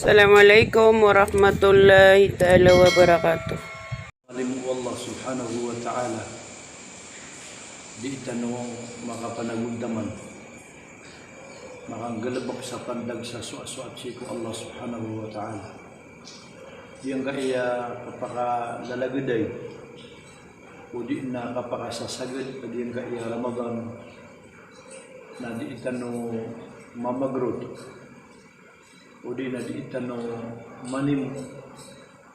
Assalamualaikum warahmatullahi ta'ala wabarakatuh. Alimu Allah subhanahu wa ta'ala di itanong makapanagundaman makanggalabak sa pandag sa suat-suat siku Allah subhanahu wa ta'ala yang kaya kapakalalagaday o di na kapakasasagad o di yang kaya Ramadhan na di itanong mamagrot o di na di itanong manim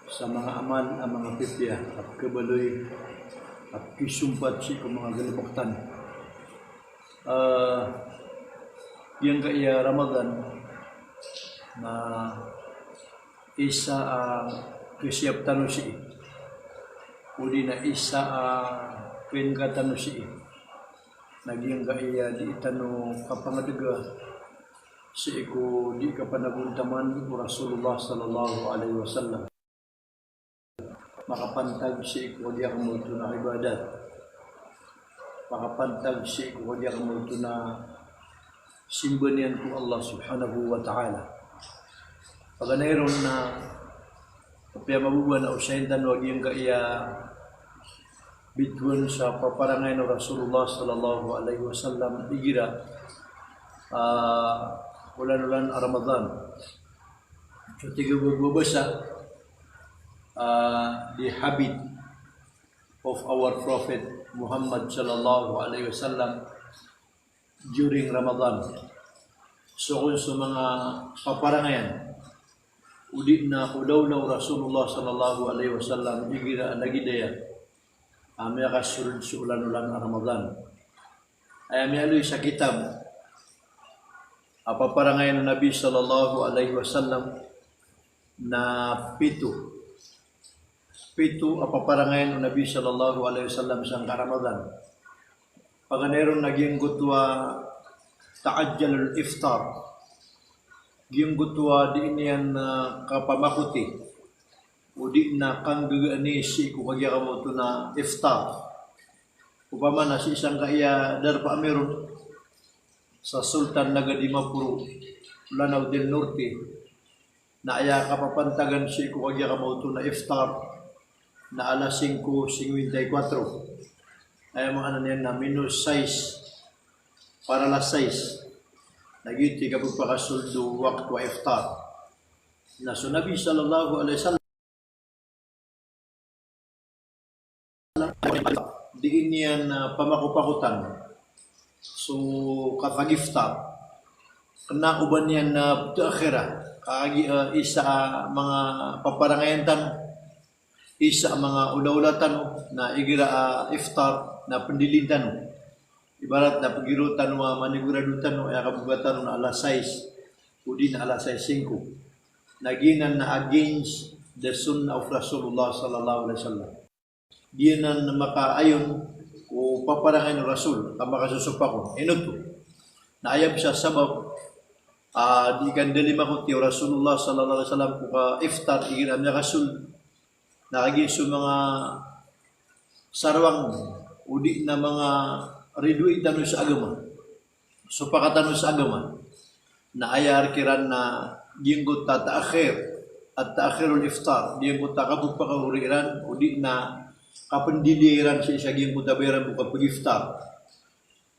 sa mga amal ang mga pipya at kabaloy at kisumpat si kung mga galibaktan. Yang kaya Ramadhan na isa kisiyap tanong si o di na isa pinkatanong si naging kaya di itanong kapangadaga si ko di kapanaguntaman ko Rasulullah sallallahu alaihi wasallam makapantag si ko di ako na ibadat makapantag si ko di ako na simbanian ko Allah subhanahu wa ta'ala paganayron na kapya mabubuan na usahintan wag yung kaya bituan sa paparangay ng Rasulullah sallallahu alaihi wasallam igira ulan-ulan Ramadhan so tiga berbasa the habit of our Prophet Muhammad sallallahu alaihi wasallam during Ramadan. So kung sa mga paparangayan, udi na kudawlaw Rasulullah sallallahu alaihi wasallam igira nagidaya may kasulod sa ulan-ulan Ramadan. Ay may aloy sa kitab paparangayan ng Nabi sallallahu alaihi wasallam na pito paparangayan ng Nabi sallallahu alaihi wasallam sa Ramadan. Paganeron naging gutwa ta'ajjalul iftar. Giyong gutwa di niyan kapamakuti. O di na kang gagani si kukagya ka mo ito na iftar. Upama na si isang kaya darpa meron sa Sultan Nagadimapuro, Lanao del Norte, na aya kapapantagan si kukagya ka mo ito na iftar na alas 5:54 ay mga ano niyan na minus 6 para alas 6 nagiti kapag pakasuldo waktu wa iftar na so Nabi sallallahu alaihi wasallam diin niyan pamakupakutan so kapag iftar kena uban niyan na taakhira kagi isa mga paparangayan tan isa mga ulaulatan na igira iftar na pendilintan ibarat na pagirutan wa maniguradutan ay kabugatan na alas 6 udi na alas 6:05 naginan na against the sunnah of Rasulullah sallallahu alaihi wasallam diyan na makaayon o paparangay ng Rasul ang makasusupa ko inuto na ayab sa sabab di kandali makuti Rasulullah sallallahu alaihi wasallam ko iftar igira na Rasul nakagiso mga sarwang udi na mga ridui tanong sa agama. So pakatanong sa agama na ayar kiran na ginggot tataakhir at taakhirul iftar. Ginggot takabog pakahuriran udi na kapandiliran sa isa ginggot tabiran bukad pag-iftar.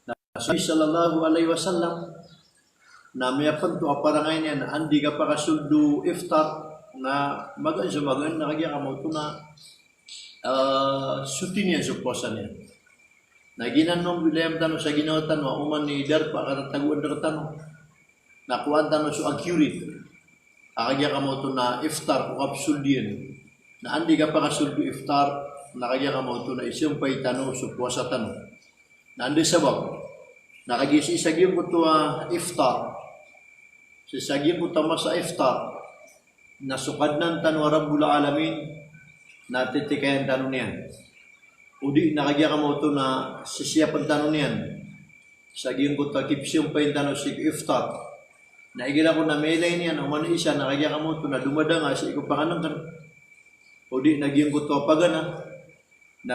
Na sallallahu alaihi wasallam na mayapan to aparangay niya na andi ka pakasuldo iftar na magan sa magan nakagya ka mo ito na sutin yan suposan yan. Na ginanong bilayam tanong sa ginawa tanong, uman ni Darpa karataguan na tanong, nakuhaan tanong so accurate. Nakagya ka mo ito na iftar o kapsuldian. Na andi ka pa kasuldo iftar, nakagya ka mo ito na isiumpay tanong suposa tanong. Na andi sabab, nakagya si isagim ko ito iftar. Si isagim ko tama sa iftar, nasukad ng tanong Rabbul Alamin natitikayan tanong niyan. Udi nakagya ka mo ito na sisiyapan tanong niyan. Saging ko takipsiyong pa yung tanong si iftar. Naigila ko na melay niyan, umano isa nakagya ka mo ito na dumadanga sa ikupanganang kan. Udi naging ko ito pagana na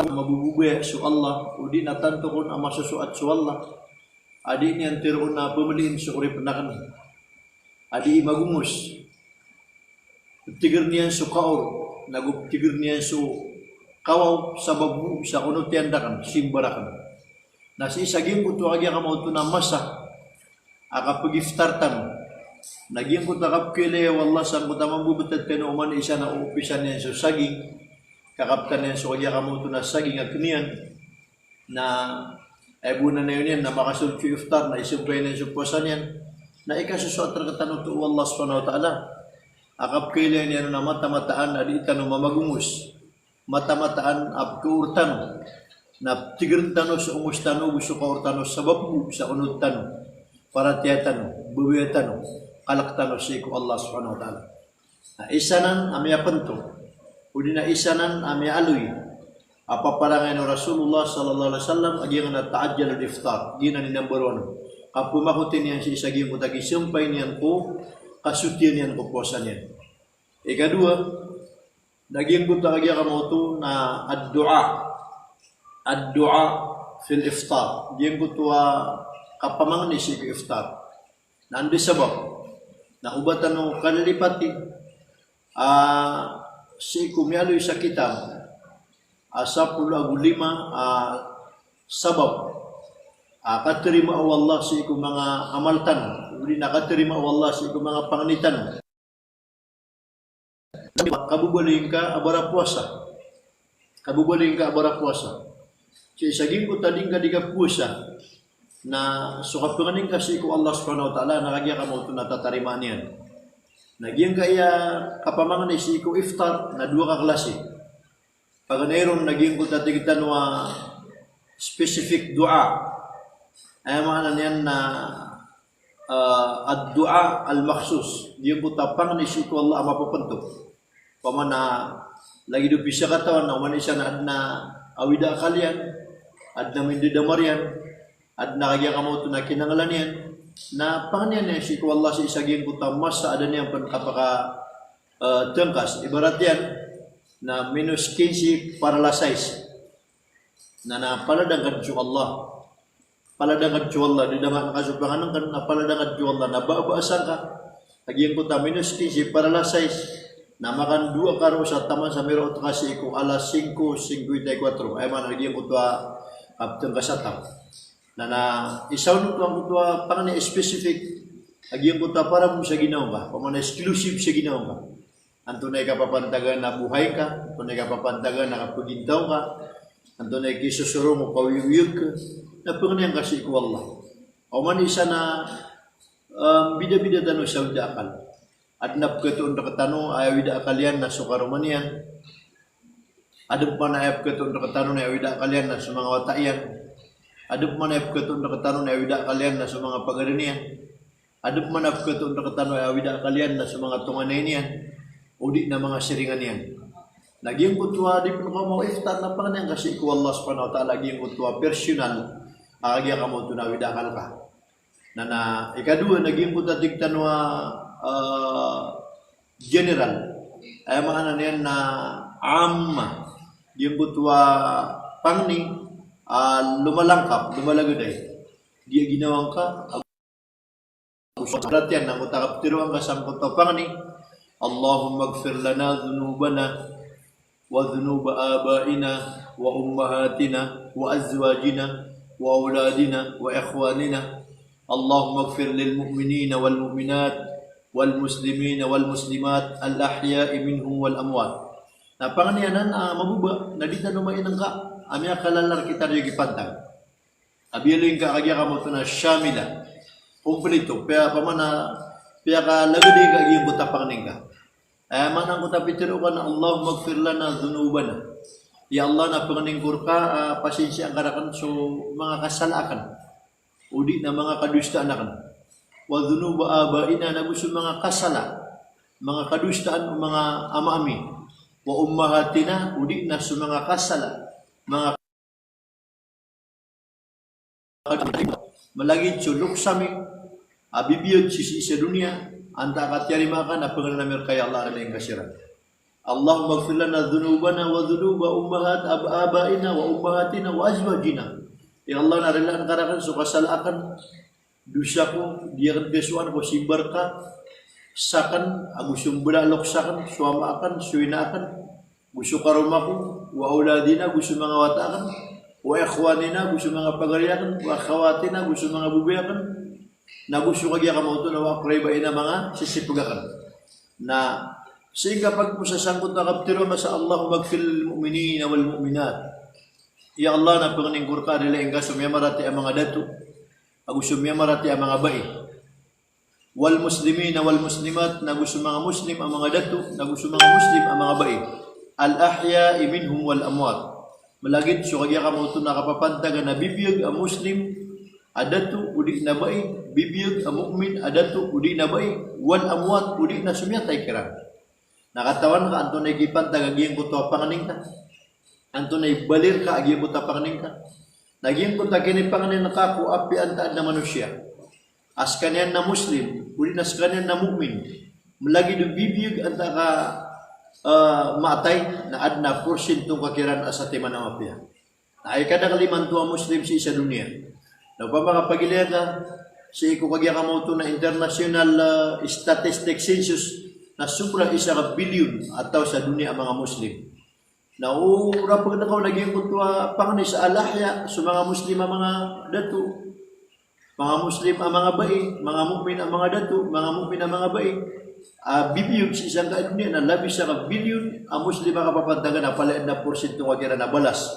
mabubuhay su Allah udi natanto kon ang masusuat su Allah Adi ni ang tiroon na pumaliin sa uri penakan. Adi magumus. Tigir niyan su kaor. Tigir niyan su kawaw sa babu sa kuno tiandakan, simbarakan. Nasi saging ko to agya ka mo to na masa. Aka pagiftartan. Naging ko takap kile wallah sang ko tamang bubutad kano man isa na upisan niyan su saging. Kakaptan niyan su agya ka mo to na saging at kaniyan na bulan na yun yan, na makasulti iftar, na isumpay na yung puwasan yan, na ikasusuat terkatano to Allah subhanahu wa ta'ala. Akap kailan yan na mata-mataan, adi itano mamagumus, mata-mataan abkaurtano, na tigirtano sa umustano, gusto kaurtano sa babu, sa unutano, para tiyatano, buwiyatano, kalaktano sa iku Allah subhanahu wa ta'ala. Na isanan, amya panto, udi na isanan, amya aluy, apa parangan Rasulullah sallallahu alaihi wasallam agian na ta'ajjal al-iftar gina ni number 1 kapu makutin yang si isagi ko tagi sumpay niyan ko kasutian niyan ko puasan niyan. Ikadua naging ko tagi ka mo to na ad-du'a fil iftar gien ko to kapamangni si iftar nandi sabab na ubatan no kalipati si kumyalo sa kitab asa 15 sabab katerima Allah sa ikong mga amaltan uli nakaterima Allah sa ikong mga panganitan kabubuling ka abara puasa si saging ko taling ka di ka puasa na sukapunganing ka sa ikong Allah subhanahu wa ta'ala nakagya ka mo ito natatarima niyan nagyang kaya kapamangani sa ikong iftar na 2 ka klase. Pagkanayon, naging ko tatigitan wa specific dua. Ay mga niyan na ad-dua al-maksus. Diyan ko pangni si ko Allah mapapanto. Pamana lagi do bisa katawan na umanisa na adna awida kalian, adna mindi damarian, adna kagya kamo to na kinangalan yan. Na pangnian niya si ko Allah si isaging ko tamas sa adan niya kapaka tengkas. Ibarat yan na minus 15 paralysis na paladangan ju Allah di dalam kasubangan kan na paladangan ju Allah na babaasan ka agian ko ta minus 15 paralysis na makan 2 karo sa taman sa mero kasi ko alas 5:54 ay man agian ko ta apteng kasata na isaw no to ang to pangani specific agian ko ta para mo sa ginaw ba pamana exclusive sa ginaw ba. Antunay kapapantagan na buhay ka, antunay kapapantagan na kapagintaw ka, antunay kisusuro mo kawiwiyog ka, na pangyayang kasi ko Allah. O man isa na bida-bida tanong sa wida akal. At napkatoon na katano ay wida akal yan na sukaruman yan. Adap man ay apkatoon na katano na wida akal yan na sa mga watayan. Adap man ay apkatoon na katano na wida akal yan na sa mga pagarinian. Adap man ay apkatoon na katano ay wida akal yan na sa mga tunganay niyan. Udi na mga siringan yan. Naging kutwa di pun mo iftar na pangyang kasi ko Allah subhanahu wa ta'ala naging kutwa personal agya ka mo na widakal ka. Na ikadua naging kutwa tigtan wa general. Ay mga yan na amma. Yung kutwa pangni lumalagaday. Dia ginawang ka. Surat yan nang utakap tiruang kasam kutwa pangni. Allahumma gfir lana dhunubana wa dhunuba abaina wa ummahatina wa azwajina wa auladina wa ikhwanina. Allahumma gfir lil mu'minina wal mu'minat wal muslimina wal muslimat al ahya'i minhum wal amwat. Na panganianan mabuba na di tanong mainang ka amya kalalar kita rin kipantag. Abiling ka kagya ka mo ito na syamila kumplito kaya pamana kaya ka lagadi ka iyong kutapangning ka. Manang kutapitiro ka na Allah magfir lana dhunubana. Ya Allah na panganingkur ka pasensya ang karakan so mga kasalakan. Udi na mga kadustaan akan. Wa dhunuba abaina na gusto mga kasala. Mga kadustaan o mga ama-ami. Wa ummahatina udi na so mga kasala. Mga malagi suluk sami abibiyod sisi sa dunia. Anta katyari makan apa kena namir kaya Allah ada yang kasiran. Allahumma ighfir lana dhunubana wa dhunuba ummahat abaina wa ummahatina wa azwajina Ya Allah na rilaan karakan so kasalakan dusa ko dia kan kesuan ko simbar ka sakan agus yung bulalok sakan suama akan suina akan gusto karuma ko wa auladina gusto mga watakan wa ikhwanina gusto mga pagariakan wa akhawatina gusto mga bubiyakan na gusto kagya kamauto na wa kreba ina mga sisipugakan na sehingga pag musasangkot na kaptiro sa Allah magfil mu'minina wal mu'minat. Ya Allah na panganingkur ka nila ingka sumyamarati ang mga datu agus sumyamarati ang mga bai wal muslimina wal muslimat na gusto mga muslim ang mga datu na gusto mga muslim ang mga bai al ahya'i minhum wal amwat malagit so kagya kamauto na kapapantaga na bibiyag ang muslim adatu udi na bai bibiyag ang mu'min adatu udi na bai wal amwat udi na sumyatay kiran nakatawan ka anto na kipantag agiyang ko to panganing ka anto na ibalir ka agiyang ko ta panganing ka naging ko ta kini panganing nakaku api anta na manusia as kanyan na muslim uli nas kanyan na mu'min malagi do bibiyag anta ka maatay na adna porsyentong kakiran asa timan ang apiya na ay kada kaliman tuwa muslim si isa dunia na pa makapagilya ka si iko kagya kamauto na international statistic census na sobra isa ka bilyon ataw sa dunia ang mga muslim na ura pag nakaw naging kutwa pangni sa alahya sa mga muslim ang mga datu mga muslim ang mga bai mga mu'min ang mga datu mga mu'min ang mga bai bibiyog sa isang kadunia na labis sa ka bilyon ang muslim ang kapapantagan na palain na porsyento kagira na balas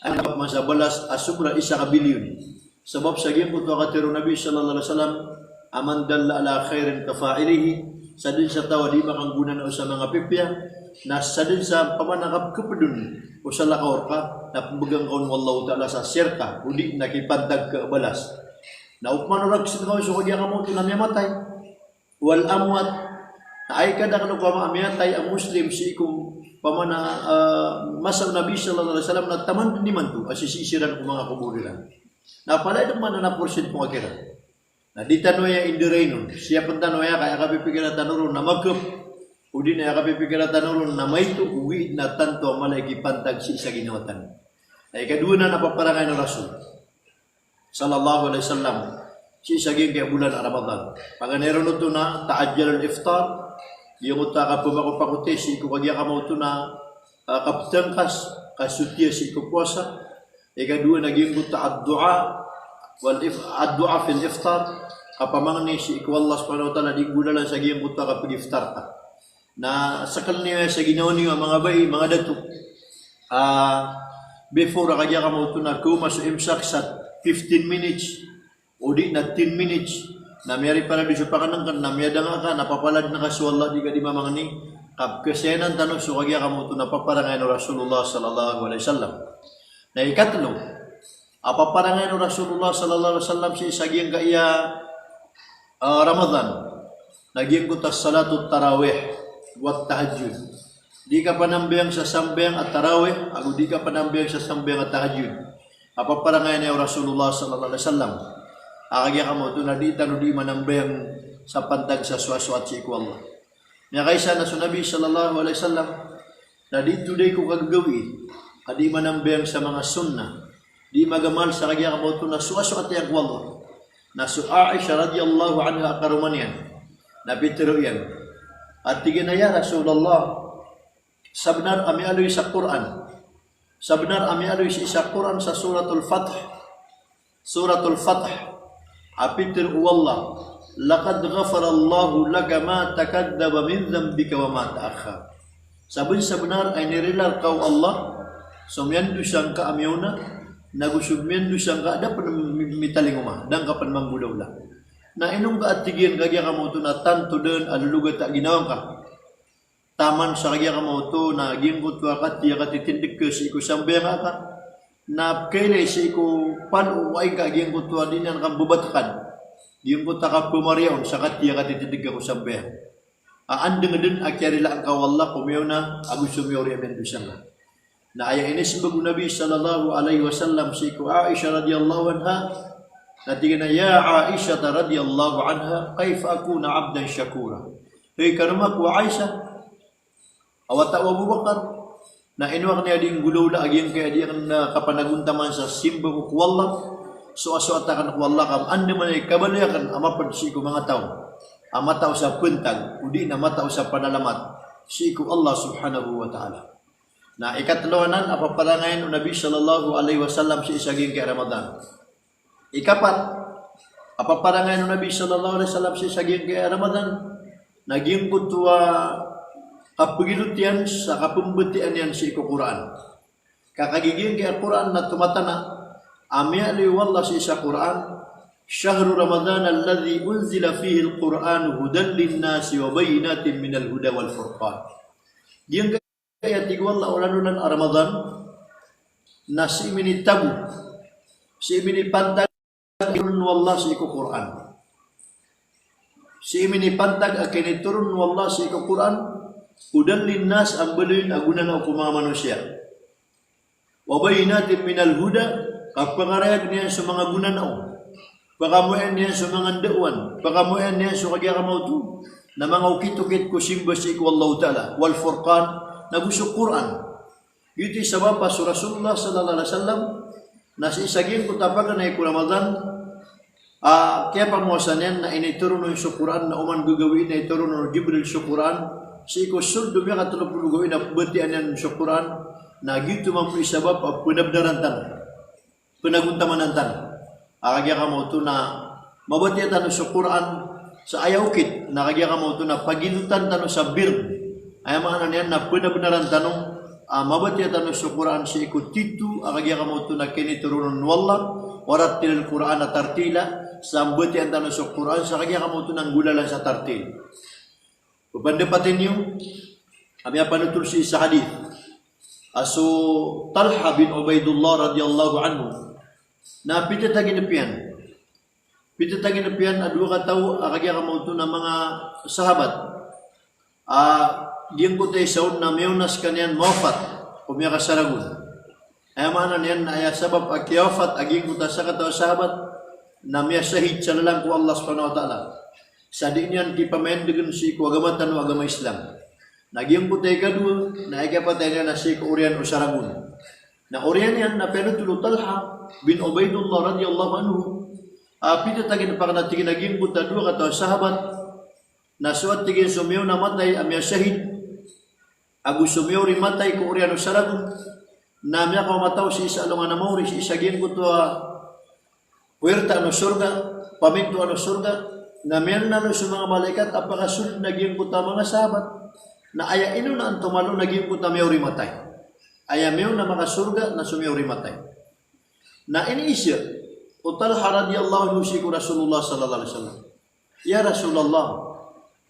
ang kapag sa balas sobra isa ka bilyon sabab sa giyang kutwa katiro Nabi sallallahu alaihi wasallam aman dalla ala khairin kafa'ilihi sa din sa tawa di makanggunan o sa mga pipya na sa din sa pamanakap kapadun o sa lakaor ka na pambagang kaun wallahu ta'ala sa sirka uli na kipantag ka balas na upmanurag sa kaw so kagya kamoto na miyamatay wal amwat na ay kada kano ka maamiyatay ang muslim si ikong pamana masang Nabi sallallahu alaihi wasallam na taman din man to asisisiran ko mga kuburiran na pala naman na porsyento kong akiran na di tanoya indireino siya pun tanoya kaya kapipikira tanurun na magkup udi na kapipikira tanurun na may to uwi na tanto malay kipantag si isa ginawatan na ikadua na napaparangay ng Rasul sallallahu alaihi wasallam si isa kaya bulan Ramadhan paganero no to na taadjal al-iftar yung utaka pumakupakuti si ko kagya kamauto na kaptangkas kasutya si ko puasa ikadua naging buta ad-du'a ad-du'a fil iftar kapamangni si ikaw Allah subhanahu wa ta'ala di gudalan sa giyang buta kapag iftar ka na sakal niya sa ginawa niyo mga bay mga datu before kagya ka mauto na kumas imsak sa 15 minutes o di na 10 minutes na mayari para di siya pakanang ka na miyada nga ka napapalad na ka so Allah di ka di mamangni kapkasenan tanong so kagya ka mauto na paparangay ng Rasulullah sallallahu alaihi wasallam na ikatlo apaparangay ng Rasulullah sallallahu alaihi wasallam si isagiyang kaya Ramadhan naging kutas salatut tarawih wat tahajjud di ka panambiyang sa sambayang at tarawih ago di ka panambiyang sa sambayang at tahajjud apaparangay ng Rasulullah sallallahu alaihi wasallam akagya ka mo ito na di tano di manambiyang sa pantag sa swaswat si iku Allah na kaysa na sunabi sallallahu alaihi wasallam na di today ko kagagawi adi manambiyang sa mga sunnah di magamal sa kagya kamoto na suwaso at yung Allah na su Aisha radiyallahu anha karumanian na pitiro yan at tiginaya Rasulullah sabnar ami aloy sa Quran sabnar ami aloy sa Quran sa suratul Fath apitir wallah laqad ghafara Allahu laka ma takaddaba min dhanbika wa ma ta'akhkhar sabun ay nirilar kau Allah sumyandu siyang kaamyona nagusubmen do siyang kada pa mitaling uma dang kapan manggulaw lang na inong ka at tigyan kagya kamoto na tanto den alulugat ta ginawang ka taman sa kagya kamoto na gimbot ka tiya ka titindig ka si ko sambayang ka na kailay si ko pan uway ka gimbot ka din ang kabubatakan gimbot ka pumariyaw sa katiya ka titindig ka ko sambayang andeng din akyarila ang kawalla kumiyaw na agusumyaw riyamen do siyang na ayah ini sebagai Nabi sallallahu alaihi wasallam si ku Aisyah radhiyallahu anha natigana ya Aisyah radhiyallahu anha kaifa akuna 'abdan syakura hey karma ku Aisyah awata Abu Bakar na inuak niya ding gulula aging kaya di na kapanaguntaman sa simba ko kuwalla so atakan kuwalla kam ande man ay kabalayakan amapad si ko mga tao amataw sa puntag udi na mataw sa panalamat si ko Allah subhanahu wa ta'ala. Na ikatluanan apaparangayan ng Nabi sallallahu alaihi wasallam si isaging kay Ramadhan. Ikapat apaparangayan ng Nabi sallallahu alaihi wasallam si isaging kay Ramadhan naging kutua kapagilutian sa kapumbutian yan si Quran. Kakagiging kaya Quran na tumatana, amya liwallah si isa Quran, Syahru Ramadhan alladhi unzila fihi al-Quran hudan linnasi wa bayinatin minal huda wal furqan. Diyan kaya tigwallah ulanunan Ramadhan na si imini tabu, si imini pantag turun wallah si Quran. Si imini pantag akin turun wallah si Quran. Hudan linnas ang balin agunan o mga manusia. Wabayinatin minal huda kapangarayag niya sa mga gunan o. Pakamuyan niya sa mga da'wan. Pakamuyan niya sa kagyakamotu na mga ukitukit ko simba si ikwallahu ta'ala. Wal furqan na gusto Quran. Yuti sabab pa sa Rasulullah sallallahu alaihi wasallam na si isagin ko tapagan na iku Ramadhan kaya pamuasan yan na inituro ng sa Quran na uman gagawin na ituro ng Jibril sa Quran si ko suldo miya katulog gawin na batian yan sa Quran na gitu mampu isabab ang punabdaran tan penaguntaman tan akagya ka mo ito na mabatian tan sa Quran sa ayawkit na akagya ka mo ito na paginutan tan sa bir ay mga yan na punabdaran tanong mabatian tan sa Quran si ko titu akagya ka mo ito na kiniturunan wallah waratil al-Quran na tartila sa batian tan sa Quran sa akagya ka mo ito ng gulalan sa tartil. Papandapatin niyo, kami panutul si isa hadith. Aso Talha bin Ubaidullah radhiyallahu anhu na pitatagin na piyan. Pitatagin na piyan, adwa ka tao, akagya ka mo ito ng mga sahabat. Diyan ko tayo saun na mayunas kanyan mawafat, kumya ka saragun. Ay maana niyan na ay sabab akiyafat, aging ko ta sa katawa sahabat, na miya sahid sa lalang ko Allah subhanahu wa ta'ala. Sa di niyan kipamendegan si kuagamatan o agama Islam. Nagyang putay kadua, na ikapatay niya na si Korean o Saragun. Na Korean yan, na penutulo Talha bin Ubaidullah radhiyallahu anhu. Pitatagin pa natigin naging puta dua katawa sahabat, na suat tigin sumiyo na matay, amya syahid. Agu sumiyo rin matay Korean o Saragun. Na amya kamataw si isa alungan na mauri, si isa gin kutua puwerta ano surga, paminto ano surga, na meron na sa mga malaikat apakasunod naging puta mga sahabat na aya ino na ang tumalo naging puta may urimatay aya meron na mga surga na sumiyo urimatay na iniisya o Talha radhiyallahu anhu si Rasulullah sallallahu alaihi wasallam ya Rasulullah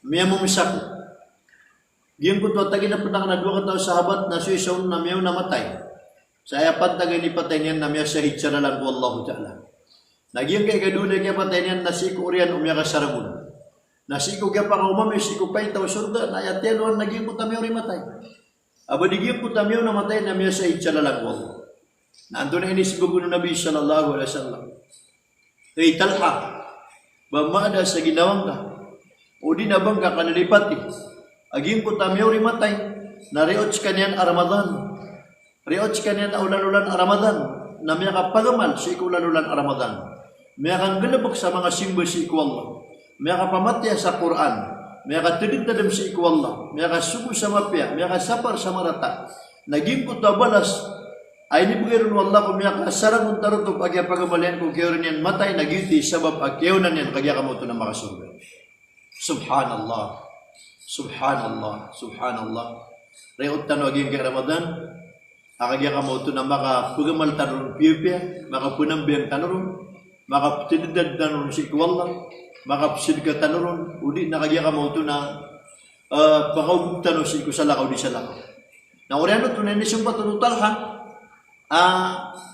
miya mumisak giyang puta tagi na punang na dua kataw sahabat na suisaw na miyaw na matay saya pantagay ni patay niyan na miya sahid siya na lang wallahu ta'ala. Nagyang kay kaduna kaya patay niyan na si Korean umya ka saragun. Na si ko kaya pa kaumami, si ko pa itaw surga, na ayateluan nagyang putamyaw rin matay. Aba digyan putamyaw na matay na miya sa itsa lalagwag. Na ando na inisibag ng Nabi sallallahu alaihi wasallam. Hey Talha, bamada sa ginawang ka, o di na bang ka kanalipati, aging putamyaw rin matay, na reots ka niyan Ramadhan. Reots ka niyan ulan-ulan Ramadhan, na miya ka pagamal si ulan-ulan Ramadhan. May kang galabok sa mga simba si Allah. May ka pamatya sa Quran. May ka tidid-tadam si Allah. May ka sugo sa mapya. May ka sapar sa marata. Naging ko balas. Ay ni bugiron wallah ko may ka sarang untarutop agya pagamalian ko kayo rin yan matay. Nagyuti sabab agyaw na yan kagya kamoto na makasurga. Subhanallah. Subhanallah. Subhanallah. Rayot tanong aging kay Ramadhan. Akagya kamoto na makapagamal tanong piya-piya. Makapunambiyang tanong. Makaptidad tanong si Allah, makapsid ka tanong, udi nakagya ka mo ito na pakawag tanong si ko sa lakaw di sa lakaw. Na oriano ito na inisyung patunutal ha,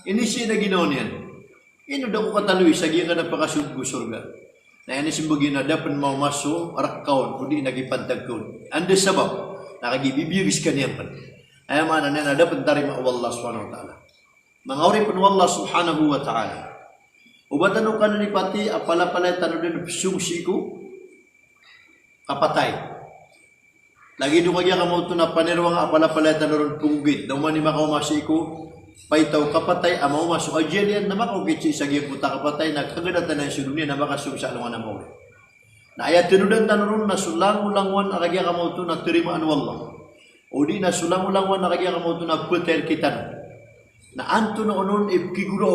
inisi na ginawa niyan. Ino da ko kataloy, sagya ka na pakasud ko surga. Na inisyung bagay na dapat maumaso, arakkaon, udi nagipantag ko. Ando sabab, nakagibibiyagis ka niyan pa. Ay maana na dapat tarima Allah subhanahu wa ta'ala. Mangawri pun Allah subhanahu wa ta'ala. Ubatan ka na ni pati, apala-pala tanong din sungsiku, kapatay. Lagi do kagya kamo to na panirwang apala paleta ron punggit. Daw man ni makaw masiko paitaw kapatay amaw maso ajelian na makaw kitsi sa giputa kapatay nagkagadatan na sa dunia na makasum sa alungan na mo. Na ayat tinudan tanurun na sulang-ulangwan akagya kamo to na tirimaan wallah. O di na sulang-ulangwan akagya kamo to na petel kitan. Na anto na onon ipkiguro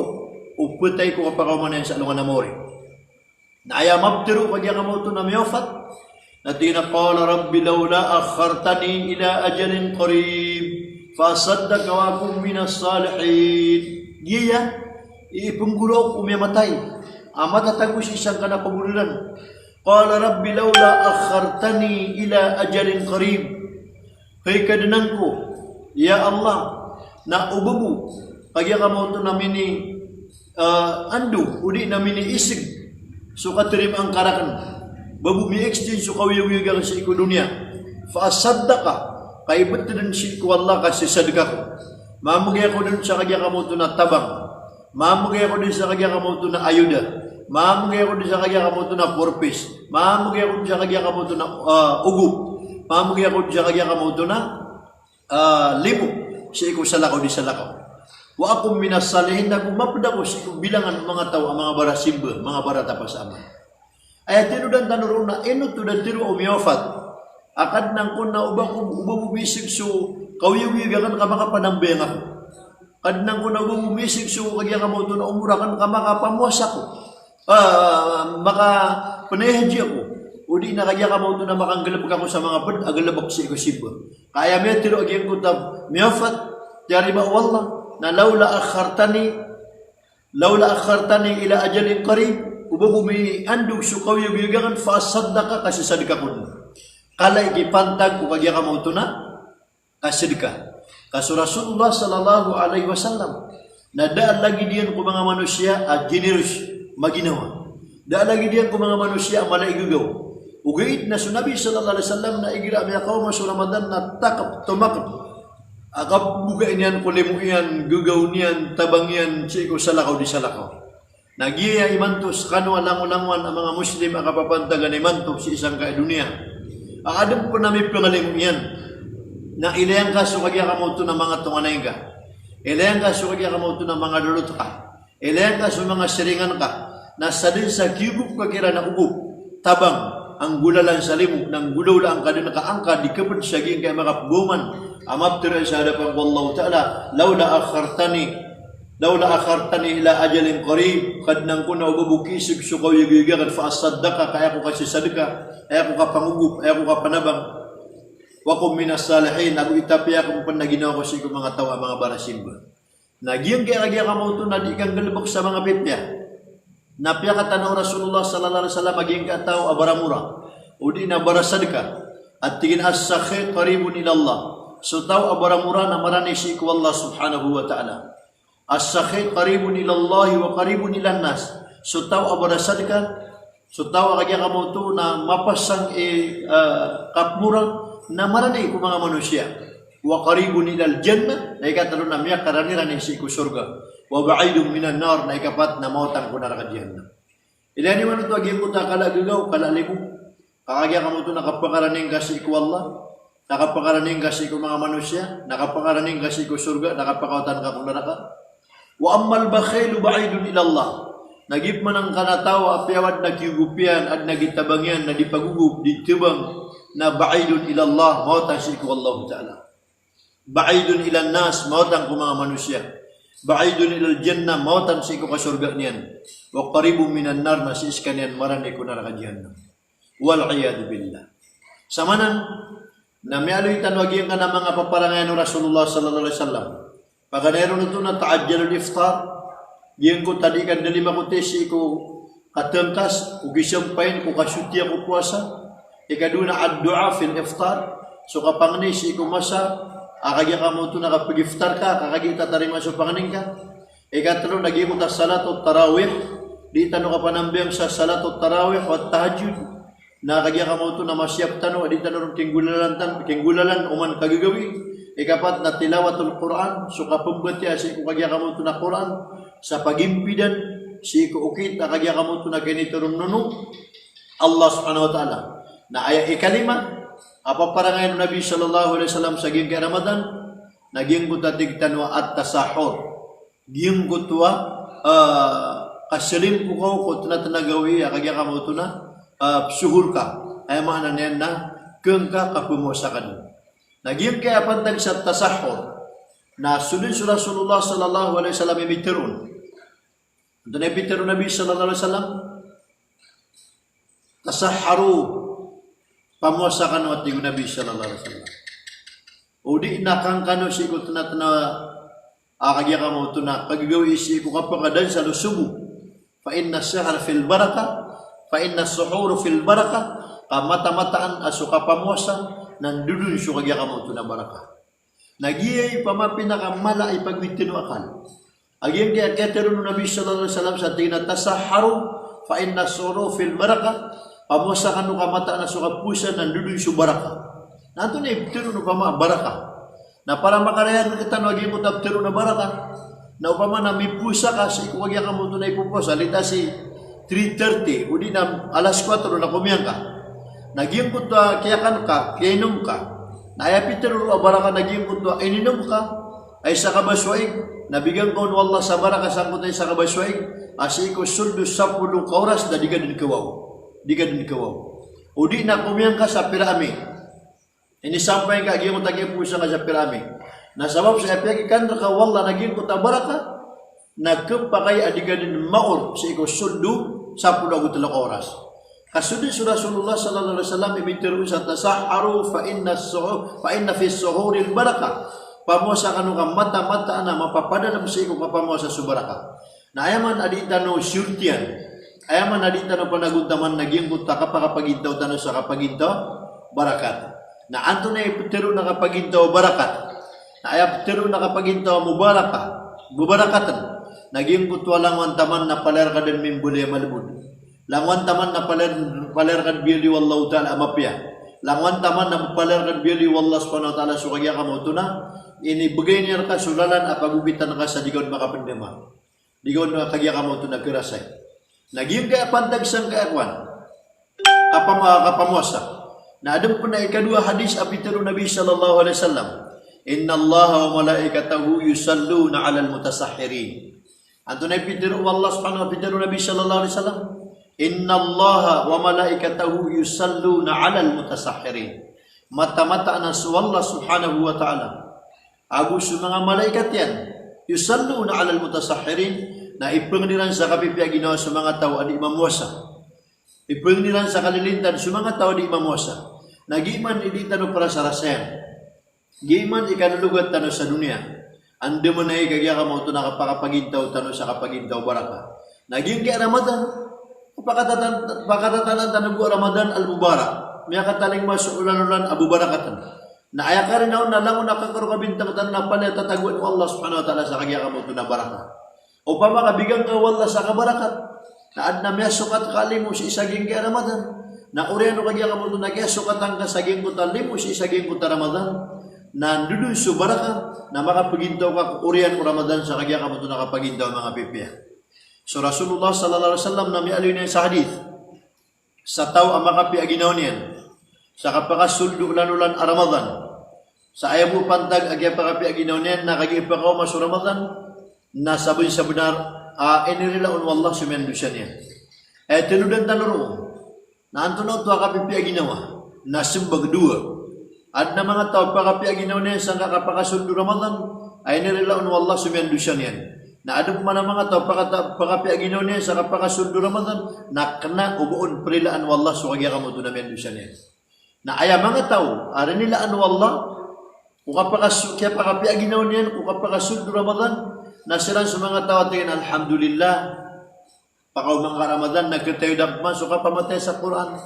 o petay ko kapakaw man sa alungan na mo. Na ayamabtiru kagya kamo to na miyofat. Natina qala rabbi laula akhartani ila ajalin qarib fasaddaq wa akum minas salihin. Dia ipunggulo umiyamatay. Amata tagus isang kana pabuluran. Qala rabbi laula akhartani ila ajalin qarib. Hay kadanangko ya Allah na ububu kagya kamo to namini andu udi namini isig suka terim ang karakan. Babu mi exchange so kawiyawiya ka sa iko dunia. Faasadaka kay betul si ko Allah kasi sadaka ko. Mamugay ako dun sa kagya kamo to na tabang. Mamugay ako dun sa kagya kamo to na ayuda. Mamugay ako dun sa kagya kamo to na purpose. Mamugay ako dun sa kagya kamo to na ugup. Mamugay ako dun sa kagya kamo to na limu. Si iko salakaw di salakaw. Wa akum minas salihin na gumapda ko si iko bilangan mga tao ang mga barasimba, mga barata pasama. Ayat tinudan tanurun na ino to dan tiru umiofat akad nang kun na ubabubisig so kawiyawigakan ka makapanambenga kad nang kun na ubabubisig so kagya ka mo to na umurakan ka makapamuasa ko maka panehji ako udi na kagya ka mo to na makanggalab ka ko sa mga bed agalabak si ko siba kaya may tiru agyan ko tab miofat jari ba wallah na laula akhartani ila ajalin qarib ubabumi andug sukaw yugagan fa sadaka kasi sadaka kun kalay kipantag ko kagya ka mo to na kasidka kaso Rasulullah sallallahu alaihi wasallam na daan lagi diyan ko mga manusia at generous maginawa daan lagi diyan ko mga manusia malaigugaw ugait na sunabi sallallahu alaihi wasallam na igira mi akaw mas Ramadan na takap tumakap akap buga niyan kulimu iyan gugaw niyan tabang yan siko salakaw di salakaw. Nagiya imantos kanu alang-ulangwan ang mga Muslim ang kapapantagan imantos sa isang dunia. Ang adem po namin pangalim yan na ilayang ka so kagya ka mo ito ng mga tunganay ka. Ilayang ka so kagya ka mo ito ng mga lulot ka. Ilayang ka so mga siringan ka. Nasa din sa kigup kakira na ugup. Tabang ang gulalan sa limok ng gulaw lang ka din nakaangka di kapag saging kay mga puguman. Amabtira sa hadapan wallahu ta'ala laula akhartani ila ajalin qarib kad nang kuna ububukisig so kawiyawigakan fa asaddaka kaya ko kasi sadaka kaya ko ka pangugup kaya ko ka panabang wa kum minas salihin ako itapi ako pan naginawa ko sa mga tawa mga barasimba nagyang kaya ka mo to na di kang galbak sa mga pipya napya ka tanaw Rasulullah sallallahu alaihi wasallam maging ka tao abaramura udi na barasadka at tingin as-sakhi qaribun ila Allah so tao abaramura na marani si ko Allah subhanahu wa ta'ala. As-sakhi qaribun ila Allah wa qaribun ila nas. So taw abarasad ka, so taw kagya ka mo to na mapasang kapmurang na maranay ko mga manusia. Wa qaribun ila al-jannah na ikatalo na miya karaniran si ko surga. Wa ba'idun minan nar na ikapat na mautang ko na rakadyanna. Ilani man ito agyan ko ta kalagaw, kalalimu. Kakagya ka mo to nakapakaraning kasi ko Allah. Nakapakaraning kasi ko mga manusia. Nakapakaraning kasi ko surga. Nakapakautan ka kung naraka. Wa ammal bakhilu ba'idun ila Allah. Nagip man ang kanatawa apiawad na kigupian at nagitabangyan na dipagugub ditibang na ba'idun ila Allah mautan si ko Allah ta'ala. Ba'idun ila nas mautan ko mga manusia. Ba'idun ila jannah mautan si ko kasurga niyan. Wa qaribun minan nar na si iskan yan marani ko na rakadyanna. Wal iyadu billah. Samanan na may aloy tanwagyan ka ng mga paparangayan ng Rasulullah sallallahu alaihi wasallam. Pagkanero nito na ta'adjalul iftar, diyan ko tadi kan dali makutesi ko katengkas, ko gisampain ko kasutya ko puasa, ikaduna ad-du'a fil iftar, so kapangni si ko masa, akagya ka mo ito nakapag-iftar ka, kakagya tatarima sa pangning ka, ikatalo nagi mo ta salatot tarawih, di tanong ka panambiyang sa salatot tarawih at tahajjud, nakagya ka mo ito na masyap tanong, di tanong kinggulalan uman kagagawi, ikapat na tilawatul Quran so kapumbati si ko kagya kamo to na Quran sa pagimpidan si ko ukit na kagya kamo to na ganito nuno Allah subhanahu wa ta'ala na aya ikalima Apa parangan Nabi sallallahu alaihi wasallam sa giyang kay Ramadan? Naging kutatig tanwa at tasahur. Giyang kutwa kasilim po ko kutna tanagawi akagya ka mo na suhur ka. Ay mana niyan na keng ka kapumosa ka din. Naging kaya pantag sa tasahur na sunod sa Rasulullah sallallahu alaihi wasallam imitirun. Ito na imitirun Nabi sallallahu alaihi wasallam. Tasaharu pamosa ka no at Nabi sallallahu alaihi wasallam. Udi nakang kano si kutna akagya ka mo na pagigawi isi ko kapakadan sa lusubo. Fa inna sahar fil baraka, fa inna suhur fil baraka. Kamata-mataan aso kapamosa nandudun siya kagya ka mo na baraka. Nagiyay pamapinakamala ay pagwintino akal. Agyan kaya katerun Nabi sallallahu alaihi wasallam sa tingin na tasaharu fa inna suhur fil baraka. Pamosa ka no kamataan aso kapusa nandudun siya baraka. Nanto na ibtiro no pama baraka. Na para makarayan kita no agi mo tabtiro na baraka. Na upama na mipusa ka si kuwagya ka mo na ipupusa. Lita si 3:30 udi na alas 4 na kumiyang ka. Naging kutwa kaya kan ka, kaya inom ka. Na ayapitiro baraka naging kutwa ininom ka. Ay sa kabaswaig. Nabigyan ko wallah sa baraka sa kutay sa kabaswaig. Asi ko suldo 10 kauras na di ka din kawaw. Di ka din kawaw. Udi na kumiyang ka sa pirami. Ini sampai ka giyong tagi pusa ka sa pirami. Na sabab sa epiyag ikan ka wallah naging kuta baraka. Nagkapakay adigadin maor sa ikaw sundo 10 oras. Kasudi sa Rasulullah sallallahu alaihi wasallam ibitiru sa tasaharu fa inna fi suhuril baraka. Pamosa kanu ka mata-mata na mapapadala sa ikaw pamosa sa baraka. Na ayaman adita no syurtian. Ayaman adita no panaguntaman naging kuta kapakapagintaw tano sa kapagintaw barakat. Na anto na ipitiro na kapagintaw barakat. Na ayapitiro na kapagintaw mubarakatan. Naging kutwa langwan taman na paler ka din mimbuli malibud. Langwan taman na paler ka biyali wallahu ta'ala amapya. Langwan taman na paler ka biyali wallahu subhanahu wa ta'ala sukagya ka mo ito na. Inibigay niya ka sulalan at pagubitan ka sa digod makapindama. Digod makagya ka mo ito na kirasay. Naging kaya pantag sang kaakwan. Kapamosa. Na adam po na ikadua hadis apitiro Nabi sallallahu alaihi wasallam. Inna Allah wa malaikatahu yusalluna 'alal mutasahhirin. Anto na ipitiro Allah subhanahu wa ta'ala Nabi sallallahu alaihi wasallam. Inna Allah wa malaikatahu yusalluna 'alal mutasahhirin. Mata-mata na Allah subhanahu wa ta'ala. Agus mga malaikat yan. Yusalluna 'alal mutasahhirin na ipangniran sa kapipya ginawa sa mga tao adi mamosa. Ipangniran sa kalilintan sa mga tao di mamosa. Nagiman idita no para sa rasen. Giman ikanulugat tano sa dunia. Ande mo na ikagya ka mo ito nakapakapagintaw tano sa kapagintaw baraka. Naging kay Ramadhan. Pakatatanan tano po Ramadhan al-Mubarak. May kataling masuulan-ulan abu barakatan. Na aya ka rin na lang nakakaro kabintang tano na pala tataguan mo Allah subhanahu wa ta'ala sa kagya ka mo ito na baraka. O pa makabigang ka wallah sa kabarakat. Na ad na may sukat kali mo si isaging kay Ramadhan. Na oriano kagya ka mo ito na kaya sukatan ka saging ko tali mo si isaging ko ta Ramadhan. Na dudun su baraka na makapagintaw ka orian mo Ramadhan sa kagya ka mo ito nakapagintaw mga pipya. So Rasulullah sallallahu alaihi wasallam na may alin niya sa hadith. Sa tao ang makapiaginaw niyan. Sa kapakasuldo lanulan a Ramadhan. Sa ayaw mo pantag agya pakapiaginaw niyan na kagya ipakaw masu Ramadhan. Na sabi sa benar inirilaon wallah sumendo siya niya. Tinudan tanuro. Na antunaw ito akapipiya ginawa. Na simbag Duah. At na mga tao pakapiya ginawa niya sa kapakasundo Ramadan. Ay nirilaon wallah sumendo siya niya. Na adong man ang mga tao pakapiya ginawa niya sa kapakasundo Ramadan. Na kena ubuon perilaan wallah sukagya ka mo ito na mendo siya niya. Na aya mga tao. Ari nilaan wallah. Kung kapiya ginawa niya. Kung kapakasundo Ramadan. Nasiran sa mga tao tingin, alhamdulillah, pakaw mga Ramadan, nagkatayo dagman, so kapamatay sa Quran.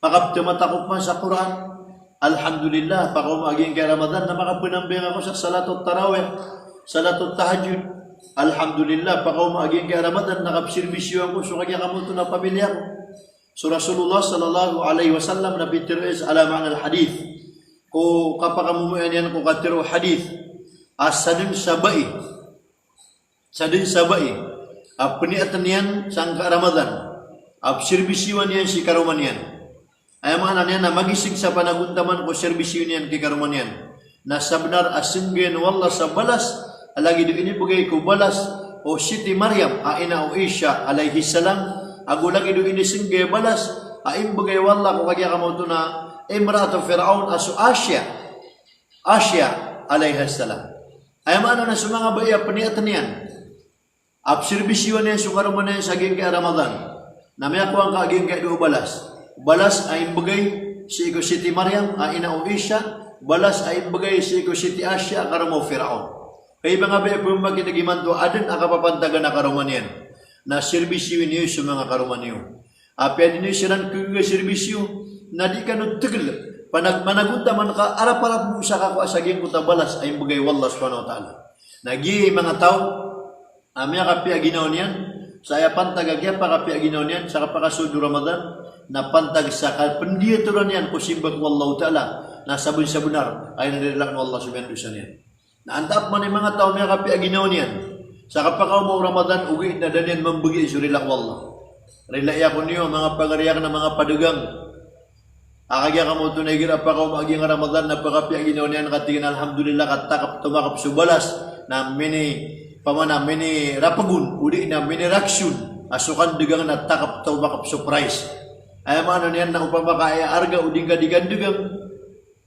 Pakaptumatakop man sa Quran, alhamdulillah, pakaw maging kay Ramadan, na makapunambing ako sa salatot tarawih, salatot tahajud. Alhamdulillah, pakaw maging kay Ramadan, nakapsirbisyo ako, so kagya kamuto na pamilya ko. So Rasulullah sallallahu alaihi wasallam, napitiris alaman al-hadith. Kung kapakamumuyan yan, kung katiro hadith, asadin sabai. Sadin sabai, peniatan yan sangka Ramadan, absirbisiwan yan si karuman yan. Ay mana niyan na magisig sa panaguntaman ko serbisyo niyan kay karuman niyan. Na sabnar asinggen walla sa balas alagi do ini bagay ko balas o Siti Maryam aina o Isya alaihi salam ago lagi do ini singge balas aim bagay walla ko kagya kamo to na imratu Firaun asu Asya alaihi salam. Ay mana na sumanga baya peniatan niyan. Ap serbisyo niyan sukaruman niyan sa geng kay Ramadhan. Namaya ko ang kaging kay do balas. Balas ay bagay si iko Siti Maryam aina o Isya, balas ay bagay si iko Siti Asya karamo Firaun. Kaya mga bayapong magkinagiman to adin akapapantagan na karuman yan na serbisyo niyo sa mga karuman niyo. Apya niyo silang kung serbisyo na di ka no tigil panagmanagunta man ka arap-arap mo sa kakwasagin ko ta balas ay bagay wallah subhanahu wa ta'ala. Nagi mga tao amya kapya ginaw niyan saya pantag agya pa kapya ginaw niyan sa kapakasudo Ramadan na pantag sa kapendiyaturan yan kusimbag wallahu ta'ala na sabun sa benar ay nanilang wallah subhanahu wa ta'ala. Na antap man yung mga tao may kapya ginaw niyan sa kapakaw mo Ramadan ugi na danian mambagi iso rila wallah. Rila iya ko niyo mga pagariyak na mga padugang akagya ka mo tunay gira pa kaw maging Ramadan na pakapya ginaw niyan katingin alhamdulillah katakap tumakap subalas na mini pamana mini rapagun udi na mini raksyon asukan dugang na takap tumakap surprise. Ay ano niyan na upama kaya arga uding kadigandugang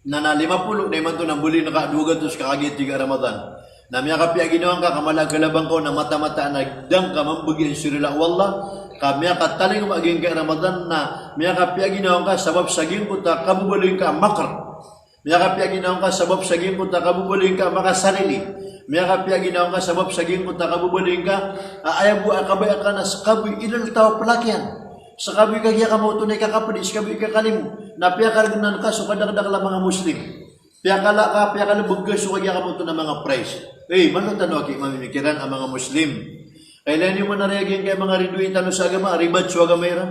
na 50 na iman to nang buli naka 200 kakagit tiga Ramadan. Na miya kapya ginawan ka kamalagalabang ko na mata-mata nagdang ka mambugin surila wallah kamiya kataling maging kay Ramadan na miya kapya ginawan ka sabab saging ko ta kabubuling ka makar. Miya kapya ginawan ka sabab saging ko ta kabubuling ka makasarili. Miya kapya ginawan ka sabab saging ko ta kabubuling ka ayabu akabay ka na skabi ilal tao pelakyan. Sakabi kagya ka mo tunay kakapadi, sakabi kakalim, na piyakaragnan ka, so kadagdag lang mga Muslim. Piyakala ka, piyakala bugga, so kagya ka mo to ng mga price. Manong tanong aki, mamimikiran ang mga Muslim. Kailan yung manarayagin kay mga rinduin tanong sa agama, ribad so agamera.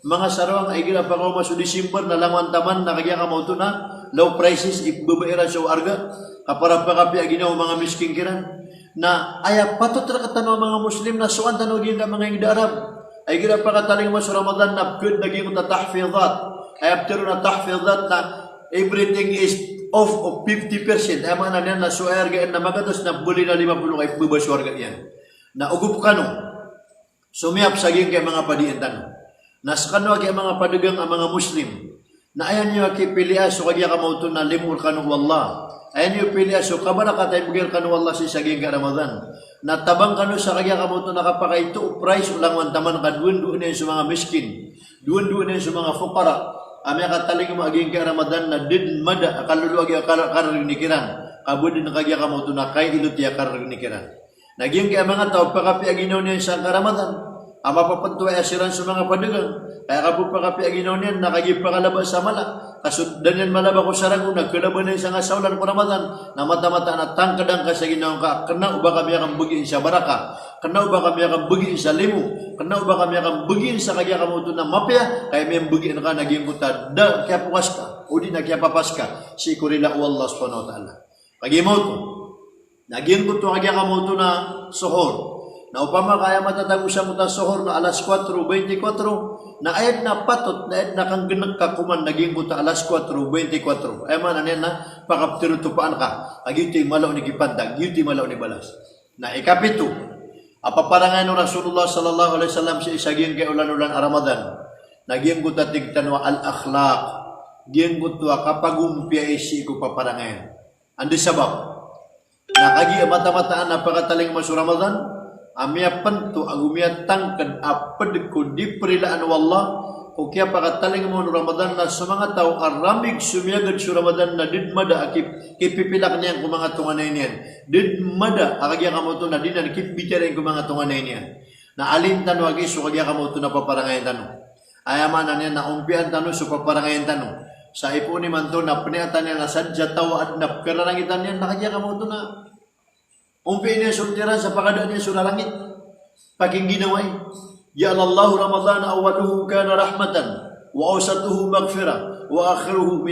Mga sarawang ay gila pa ko maso December na langwan taman, na kagya ka mo to na, low prices, ibabaira so arga, kaparap pa kapya ginaw mga misking kiran. Na ay patot ra katanong mga Muslim na suan tanogin ka mga ingda Arab. Ay gira pa kataling mo sa Ramadan na good naging na tahfizat. Ay after na tahfizat na everything is off of 50%. Ay mga na suayar gaan na magatos na buli na 50 kay bubaswar yan. Na ugup ka no. Sumiyap saging kay mga padiintan. Naskano kay mga padugang ang mga Muslim. Na ayan nyo kipilias so kagya ka mauto na limur ka no wallah. Ayan nyo pilias so kabana ka tayo bugir ka no wallah si saging ka Ramadan. Natabang kanu sa kagya kamuto nakapakay ito price ulang wantaman ka duwan-duwan sa mga miskin duwan-duwan sa mga fukara amya kataling maging kay Ramadan na din mada akalulu agi akarinikiran kabudin na kagya kamuto na kay iluti akarinikiran naging kay mga tao pakapi aginaw niya sa Ramadan ama papantuay asiran sa mga padugang kaya kapo pakapi aginaw niya nakagip pakalaba sa mala kasuddan yan malaba ko sarang nagkalaban na isang asawlan ko Ramadan na mata-mata na tangkadang ka sa ginawang ka kena uba kami akan bugin sa baraka kena uba kami akan bugin sa limu kena uba kami akan bugin sa kagya kamuto na mapya kaya may bugin ka naging kuta da kaya pukas ka o di na kaya papas ka si kurila Allah subhanahu wa ta'ala pag-imoto naging kuto kagya kamuto na sohor na upama kaya matatago siya mo ta sohor na alas 4:24 na ayat na patot na ayat na kang geneg ka kuman naging kuta alas 4:24 ay man anen na pakaptiro tupaan ka agiti malaw ni kipantag yuti malaw ni balas na ikapito apaparangan ng Rasulullah sallallahu alaihi wasallam sa isaging kay ulan-ulan Ramadan naging kuta tigtanwa al akhlaq gien kuta kapagumpiya isi ko paparangan andi sabab nakagi mata-mataan napakataling masu Ramadan amya panto agumya tangkad apad ko di perilaan wallah o kaya pakataling mo Ramadan na sa mga tao aramig sumiyagad sa Ramadan na didmada akip kipipilak niyan kung mga tunganay niyan didmada akagya kamoto na dinan kipbityarin kung mga tunganay niyan na alin tanong agi so kagya kamoto na paparangayan tanong ayaman na niyan na umpian tanong so paparangayan tanong sa ipo ni man to na paniatan niya na sadya tawa at napkararangitan niyan nakagya kamoto na umpi niya sultiran sa pakadaan niya sa langit. Paging ginaway. Ya Allah Ramadhan awaluhu kana rahmatan. Wa awsatuhu maghfirah. Wa akhiruhu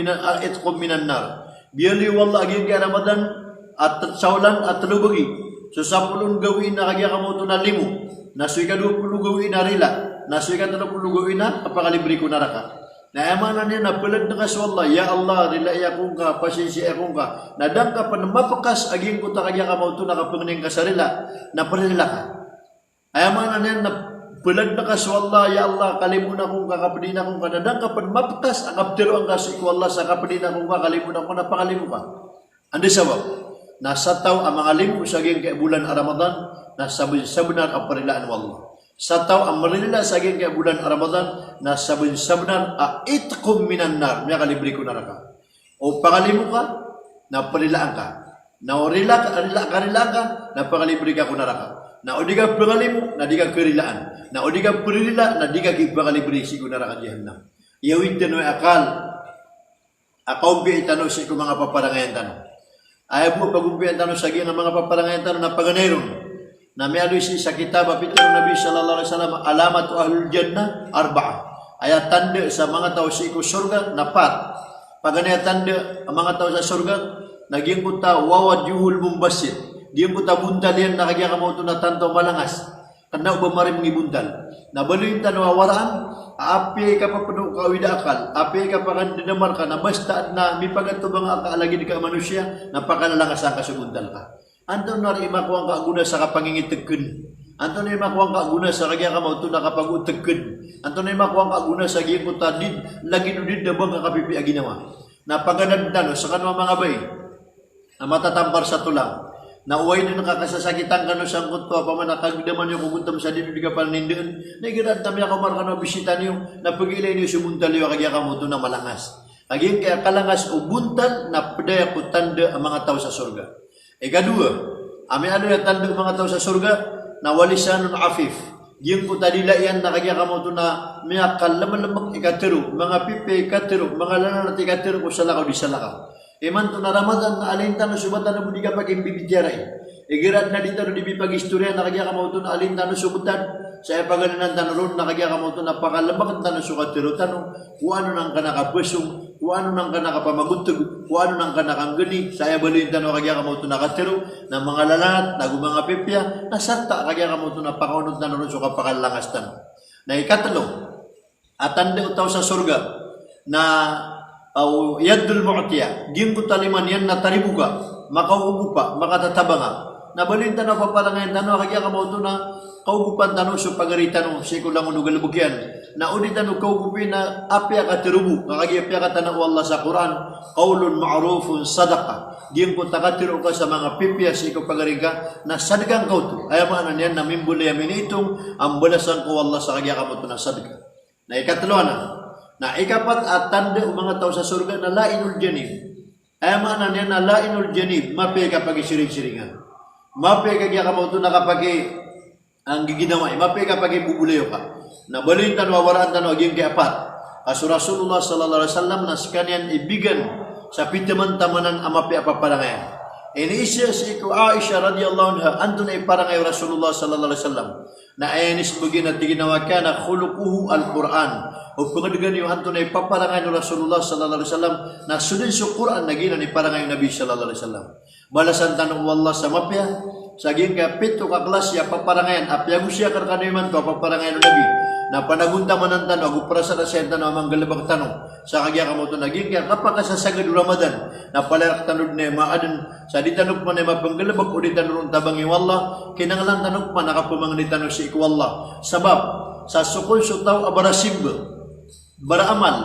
itqum minan nar. Biyali wallah aging kaya Ramadan at saulan at lubagi. So 10 gawin na kagya kamoto na 5. Nasuy ka 20 gawin na rila. Nasuy ka 30 gawin na kapakalibre ko naraka. Na amanan niya na pelag na kas wallah, ya Allah, rila ya kung ka, pasensya akong ka. Nadang ka pa na mapakas, aging ko takagya ka mauto na kapangning ka sa rila, na parila ka. Ay amanan niya na pelag na kas wallah, ya Allah, kalimuna kong ka, kapadin akong ka. Nadang ka pa na mapakas, akaptiro ang kasi ko Allah sa kapadin akong ka, kalimuna ko, napakalimu ka. Andi sabab, nasa tao ang mga limu sa aging kay bulan Ramadhan, nasa benar ang parilaan wallah. Sa tao ang marila sa aging kaya bulan Ramadhan na sabun-sabunan itqum minan nar, may kalibri ko naraka. O pangalimu ka, na parilaan ka. Na orila ka, na pangalibri ka ko naraka. Na odi ka pangalimu, na di ka kerilaan. Na odi ka perila, na di ka kipangalibri si ko naraka jahannam. Yawid din ay akal. Akaw biya itanong si ko mga paparangayan tanong. Ayaw po pagumpiyan tanong sa aging mga paparangayan tanong na panganeron. Na may alusi sa kitab apitur Nabi sallallahu alaihi wasallam alamat ahlul jannah arba'ah. Ayat tanda sa mga tao sa iko surga na pat. Pagana tanda ang mga tao sa surga naging puta wawajuhul mumbasit. Diyan puta buntal yan nakagya ka mo na tanto malangas. Kana ba mari mangibuntal. Na baluin tanwa waraan api ka pa puno ka widakal. Api ka pa kan dinamar ka na basta na mipagatto mga kaalagi di ka manusia napakalalangas ang kasubuntal ka. Anton nari makuang kaaguna sa kapangingitagken. Anton nari makuang kaaguna sa kagya kamauto na kapag-utagken. Anton nari makuang kaaguna sa giyong tadid lagi nudid na bang kapipi aginawa. Napaganagdan sa kanwa mga bay na matatampar sa tulang. Na uway na nakakasasakitan ka no sa kutwa pamanakagdaman yung kuguntam sa dito di ka panindihan. Nagiran kami ako markano bisitan yung napagilay niyo sumuntal yung kagya kamauto na malangas. Kaging kaya kalangas o buntal na pedaya kutanda ang mga tao sa surga. Ikadua, ami ano yung tanda mga tao sa surga na walisanun afif. Yung ko tadila yan nakagya ka mo ito na mga kalaman-lamang ikatiro, mga pipe ikatiro, mga lananat ikatiro ko sa lakaw di sa lakaw. Iman to na Ramadhan na alintan na subatan na budi ka paging bibidyaray. Igirat na dito na dibipag-istorya nakagya ka mo ito na alintan na subatan. Sa ipagalan ng tanong nakagya ka mo ito na pakalabak ang tanong sukatiro tanong kung ano nang kanakabusong, kung ano nang kanakapamagutog, kung ano nang kanakangani. Sa ibaluin tanong kagya ka mo ito nakatiro na mga lalat, mga pipya, nasarta kagya ka mo ito na pakaunod tanong so kapakalangas tanong. Na ikatalo, atanda utaw sa surga na yadul mu'tiya, giyong kutaliman yan na taribuka, makauupa, makatatabanga. Nabalin tanong papalangayan tanong kagya ka mo ito na kaugupan tanong so pagaritan no siko lang unugal bugyan na udi tanong kaugupin na apya ka tirubu kakagya ka tanong Allah sa Quran qaulun ma'rufun sadaqa diyan ko takatiro ka sa mga pipya siko pagariga na sadagang kau to ay maanan yan na mimbula yamin itong ang balasan ko Allah sa kagya ka mo na sadaga na ikatlo na ikapat at tanda o mga tao sa surga na lainul janib ay maanan yan na lainul janib mapi ka pag-isiring-siringan mapi kagya ka mo ito nakapag ang giginawa, mapi kapag ibubulayo ka. Nabalin tanong, awaraan tanong, aging keapat. Kaso Rasulullah sallallahu alaihi wasallam na sekalian ibigan sa pitaman-tamanan amapi apaparangayan. Iniisya si iku Aisyah radhiyallahu anha, antun ay parangay Rasulullah sallallahu alaihi wasallam. Na ayanis bugin at ginawa ka na khuluquhu al-Quran. O pangadagan yung antun ay paparangay ng Rasulullah sallallahu alaihi wasallam na sudin sa Quran na gina ni parangay Nabi sallallahu alaihi wasallam. Balasan tanong wallah sa mapya, saging ka pito ka klasya paparangayan apyago siya karkanuman to paparangayan ng Nabi na panagunta man ang tanong agupra sa nasenta na amang galabag tanong sa kagya ka mo ito naging kaya kapag kasasagad Ramadan na palarak tanong na maadan sa di tanong pa na mapanggalabag o di tanong tabang iwallah kinangalan tanong pa nakapumangni tanong si ikwallah sabab sa sukul sutaw abarasibba baraamal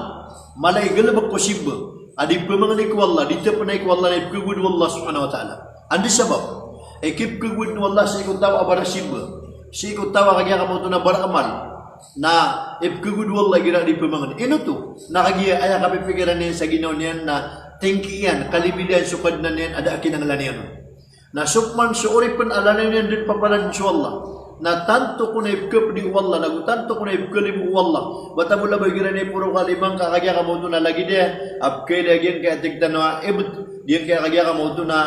malay galabag ko sibba adi pumangni ikwallah dito pa na ikwallah na ipkugud wallah subhanahu wa ta'ala andi sabab ekip kugud wallah sa ikot tawa abarasibba si ikot tawa kagya ka mo ito na baraamal na ipkugud wallah gira di pumangni ino to nakagya ay kapipigiran niyan sa ginaw niyan na tingkiyan kalibidan sukad na niyan ada kinanglan niyan na sukman suuripan alanan niyan din papalan sa Allah na tanto ko na ipkap di wallah nagutanto ko na ipkalim wallah bata mula ba gira niya puro kalimang kakagya ka mo ito na lagi niya apkay lagyan kaya tigtan na ibut diyan kaya kagya ka mo ito na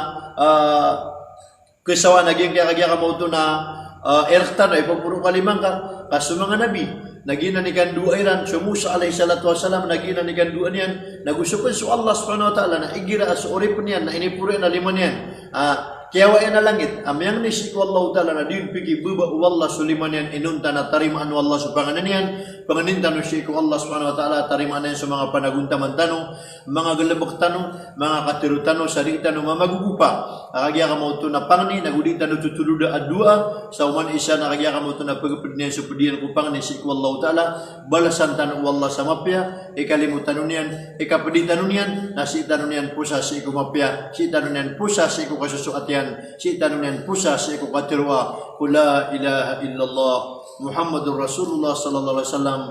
kasawa naging kaya kagya ka mo ito na erktan ay pagpuro kalimang ka kaso mga nabi nagina ni kan Duah iran so Musa alayhi salatu wasalam nagina ni kan Duah niyan nagusupan so Allah subhanahu wa ta'ala na igira as urip niyan na inipuro na lima niyan kiawa na langit amyang ni Shiekh Allah Ta'ala na din pigi buba wallah suliman yan inunta na tarimaan wallah supanganan yan panganintan no Shiekh Allah Subhanahu Wa Ta'ala tarimaan yan sa mga panaguntaman tanong mga galabak tanong mga katirutanong sarita no mamagugupa akagya ka mo ito na pangni naguditan no tutuluda at Duah sa uman isa nakagya ka mo ito na pagpapadiyan sa padiyan ko pangni Shiekh Allah Ta'ala balasan tanong wallah sa mapya ikalimutan nun yan ikapaditan nun yan nasi tanong yan pusa si kumapya si tanong yan pusa si kukasusukat yan si tanong yan pusa si kukatirwa kula ilaha illallah Muhammadur Rasulullah sallallahu alaihi wasallam